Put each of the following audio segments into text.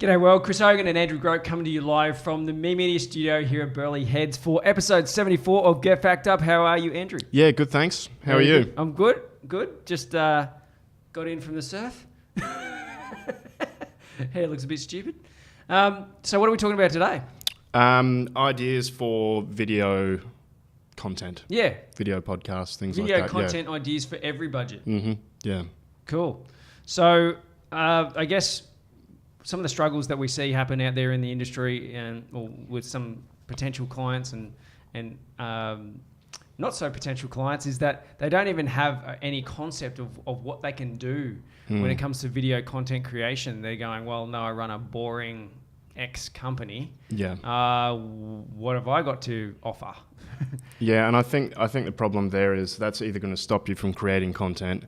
G'day world, Chris Hogan and Andrew Grote coming to you live from the Me Media studio here at Burleigh Heads for episode 74 of Get Fact Up. How are you, Andrew? Yeah, good, thanks. How are you? I'm good. Just got in from the surf. Hair looks a bit stupid. So what are we talking about today? Ideas for video content. Yeah. Video podcasts, things Video like that. content ideas for every budget. Mm-hmm. Yeah. Cool. So I guess some of the struggles that we see happen out there in the industry and with some potential clients and not so potential clients is that they don't even have any concept of what they can do when it comes to video content creation. They're going, well, no, I run a boring X company. Yeah. What have I got to offer? Yeah, and I think the problem there is that's either going to stop you from creating content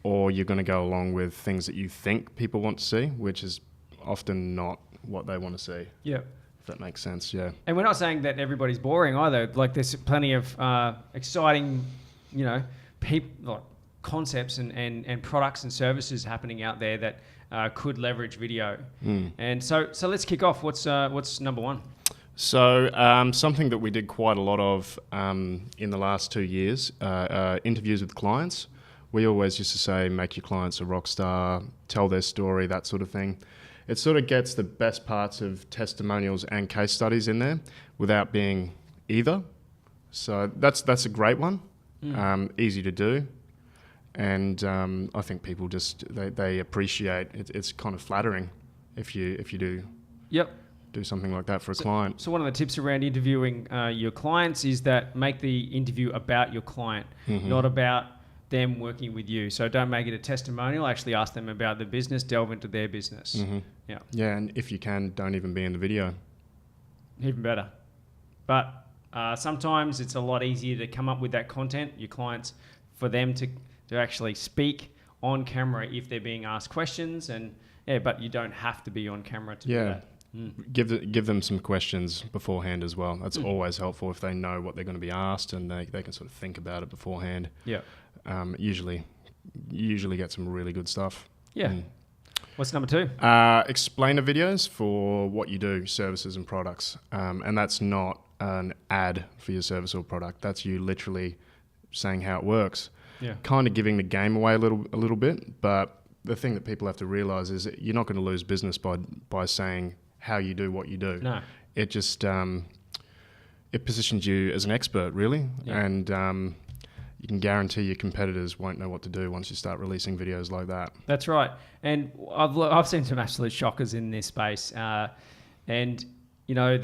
or you're going to go along with things that you think people want to see, which is often not what they want to see. Yeah. If that makes sense, yeah. And we're not saying that everybody's boring either. Like there's plenty of exciting, like concepts and products and services happening out there that could leverage video. And so let's kick off. What's number one? So something that we did quite a lot of in the last 2 years, interviews with clients. We always used to say, make your clients a rock star, tell their story, that sort of thing. It sort of gets the best parts of testimonials and case studies in there without being either. So that's a great one, easy to do. And I think people just, they appreciate it. It's kind of flattering if you do do something like that for a client. So one of the tips around interviewing your clients is that make the interview about your client, not about them working with you. So don't make it a testimonial. Actually ask them about the business, delve into their business. Yeah, and if you can, don't even be in the video. Even better. But sometimes it's a lot easier to come up with that content, your clients, for them to actually speak on camera if they're being asked questions. And but you don't have to be on camera to do that. Give them some questions beforehand as well. That's always helpful if they know what they're going to be asked and they can sort of think about it beforehand. Yeah. Usually get some really good stuff. Yeah. What's number two? Explainer videos for what you do, services and products. And that's not an ad for your service or product. That's you literally saying how it works. Yeah. Kind of giving the game away a little bit, but the thing that people have to realize is that you're not going to lose business by saying how you do what you do. No. It just it positions you as an expert, really. Yeah. And you can guarantee your competitors won't know what to do once you start releasing videos like that. That's right. And I've seen some absolute shockers in this space. And you know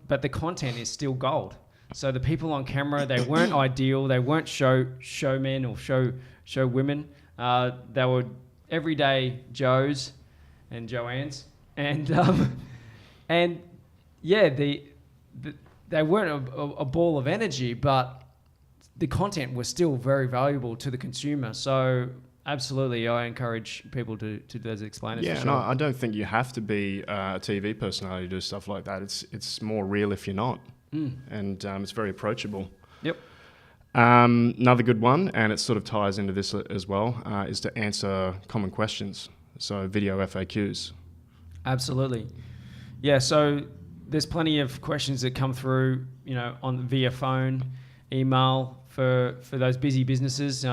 but the content is still gold. So the people on camera, they weren't ideal. They weren't showmen or show women. They were everyday Joes and Joannes. And yeah, they weren't a ball of energy, but the content was still very valuable to the consumer. So absolutely, I encourage people to do those explainers. Yeah, for sure. No, I don't think you have to be a TV personality to do stuff like that. It's more real if you're not, and it's very approachable. Yep. Another good one, and it sort of ties into this as well, is to answer common questions. So video FAQs. Absolutely. Yeah, so there's plenty of questions that come through, via phone, email for those busy businesses,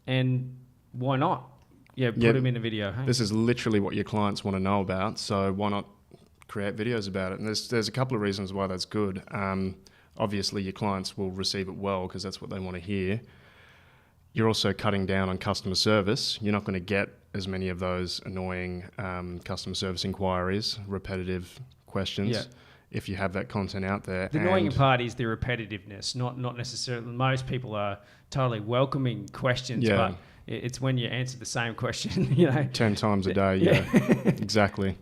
and why not? Put them in a video. Hey? This is literally what your clients want to know about, so why not create videos about it? And there's a couple of reasons why that's good. Obviously, your clients will receive it well because that's what they want to hear. You're also cutting down on customer service. You're not going to get as many of those annoying customer service inquiries, repetitive questions, if you have that content out there. The annoying part is the repetitiveness, not necessarily. Most people are totally welcoming questions, but it's when you answer the same question, 10 times a day, exactly.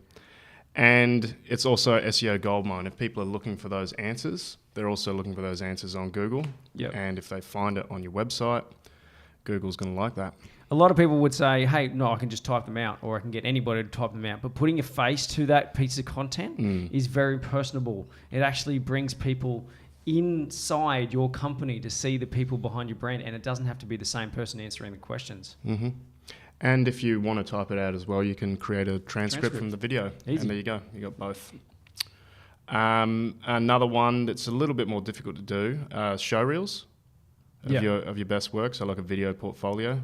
And it's also SEO goldmine. If people are looking for those answers, they're also looking for those answers on Google. Yep. And if they find it on your website, Google's going to like that. A lot of people would say, hey, no, I can just type them out, or I can get anybody to type them out. But putting a face to that piece of content is very personable. It actually brings people inside your company to see the people behind your brand, and it doesn't have to be the same person answering the questions. Mm-hmm. And if you want to type it out as well, you can create a transcript from the video. Easy. And there you go. You got both. Another one that's a little bit more difficult to do, show reels of your best work. So like a video portfolio.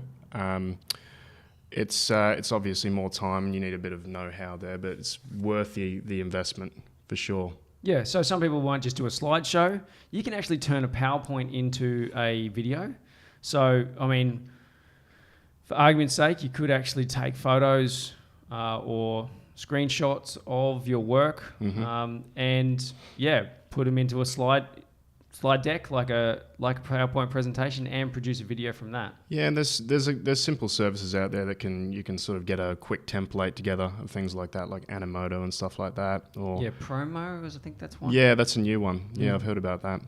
It's obviously more time and you need a bit of know-how there, but it's worth the investment for sure. Yeah, so some people won't just do a slideshow. You can actually turn a PowerPoint into a video. So, I mean, for argument's sake, you could actually take photos or screenshots of your work and, put them into a slide deck like a PowerPoint presentation and produce a video from that. Yeah, and there's simple services out there that you can sort of get a quick template together of things like that, like Animoto and stuff like that. Or Promo, I think that's one. Yeah, that's a new one. Yeah, I've heard about that.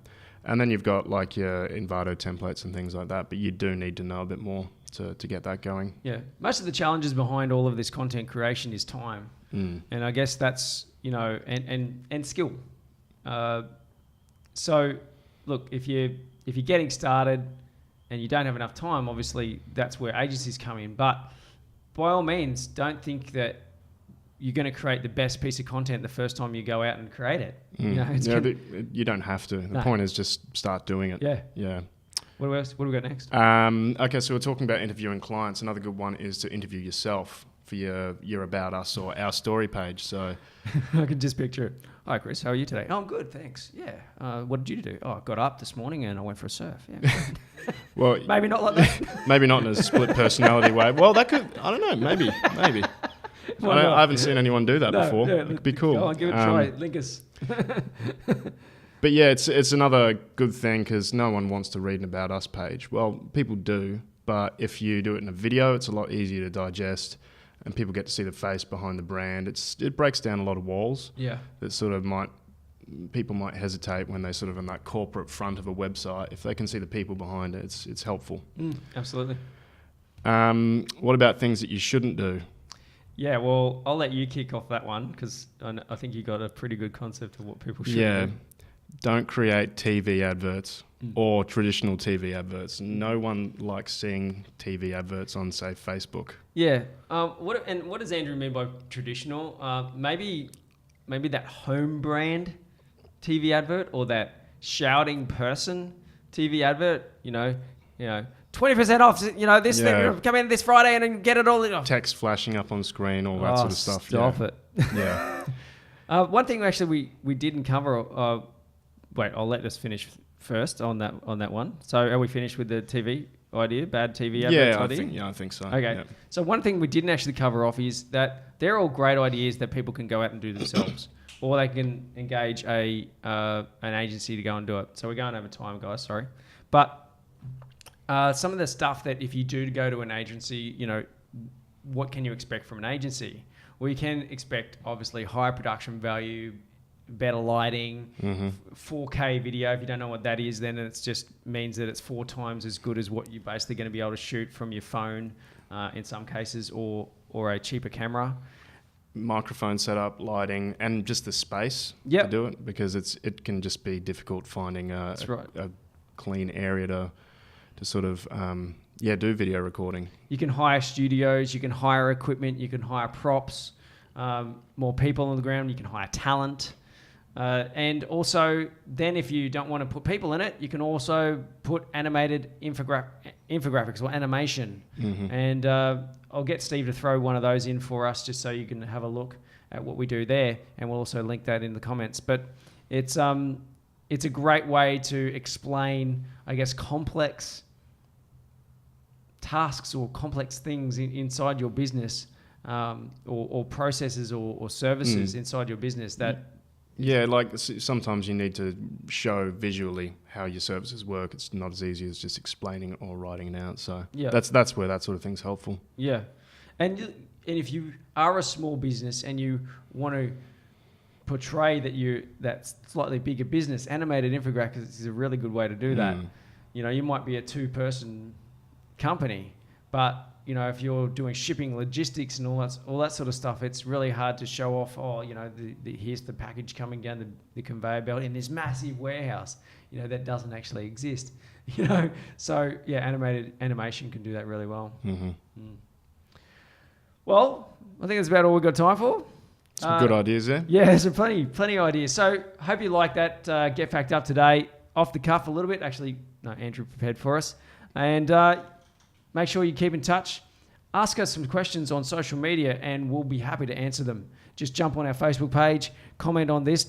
And then you've got like your Envato templates and things like that, but you do need to know a bit more to get that going. Yeah. Most of the challenges behind all of this content creation is time. And I guess that's, and skill. So look, if you're getting started and you don't have enough time, obviously that's where agencies come in. But by all means, don't think that you're going to create the best piece of content the first time you go out and create it. You don't have to. The point is just start doing it. Yeah. What do we got next? Okay, so we're talking about interviewing clients. Another good one is to interview yourself for your About Us or Our Story page. So I can just picture it. Hi, Chris. How are you today? Oh, I'm good, thanks. Yeah. What did you do? Oh, I got up this morning and I went for a surf. Yeah. Well, maybe not like that. Maybe not in a split personality way. Well, that could. I don't know. Maybe. I haven't seen anyone do that before. Yeah, it could be cool. Go on, give it a try. Link us. But yeah, it's another good thing because no one wants to read an About Us page. Well, people do, but if you do it in a video, it's a lot easier to digest, and people get to see the face behind the brand. It breaks down a lot of walls. Yeah. That sort of people might hesitate when they sort of in that corporate front of a website. If they can see the people behind it, it's helpful. Absolutely. What about things that you shouldn't do? Yeah, well, I'll let you kick off that one because I think you got a pretty good concept of what people should do. Don't create TV adverts or traditional TV adverts. No one likes seeing TV adverts on, say, Facebook. Yeah. What does Andrew mean by traditional? Maybe that home brand TV advert or that shouting person TV advert. 20% off, this thing, come in this Friday and then get it all in. Text flashing up on screen, all that sort of stuff. Stop it. Yeah. One thing actually we didn't cover, wait, I'll let us finish first on that one. So are we finished with the TV idea, bad TV adverts idea? I think so. Okay. Yeah. So one thing we didn't actually cover off is that they're all great ideas that people can go out and do themselves. Or they can engage an agency to go and do it. So we're going over time, guys, sorry. But some of the stuff that if you do go to an agency, what can you expect from an agency? Well, you can expect, obviously, higher production value, better lighting, 4K video. If you don't know what that is, then it just means that it's 4 times as good as what you're basically going to be able to shoot from your phone in some cases or a cheaper camera. Microphone setup, lighting, and just the space to do it because it can just be difficult finding a clean area to sort of do video recording. You can hire studios, you can hire equipment, you can hire props, more people on the ground, you can hire talent. And also, then if you don't want to put people in it, you can also put animated infographics or animation. And I'll get Steve to throw one of those in for us just so you can have a look at what we do there. And we'll also link that in the comments. But it's a great way to explain, I guess, complex tasks or complex things inside your business or processes or services inside your business that... Yeah, like sometimes you need to show visually how your services work. It's not as easy as just explaining it or writing it out. So that's where that sort of thing's helpful. Yeah. And if you are a small business and you want to portray that slightly bigger business, animated infographics is a really good way to do that. You might be a 2-person company, but if you're doing shipping, logistics, and all that sort of stuff, it's really hard to show off. Here's the package coming down the conveyor belt in this massive warehouse. That doesn't actually exist. So animation can do that really well. Well, I think that's about all we've got time for. Some good ideas there. Yeah, there's plenty of ideas. So hope you like that Get Fact Up today. Off the cuff a little bit. Actually, no, Andrew prepared for us. And make sure you keep in touch. Ask us some questions on social media and we'll be happy to answer them. Just jump on our Facebook page, comment on this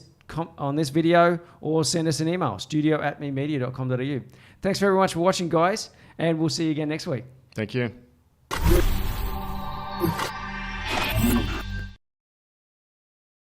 video, or send us an email, studio@memedia.com.au. Thanks very much for watching, guys, and we'll see you again next week. Thank you.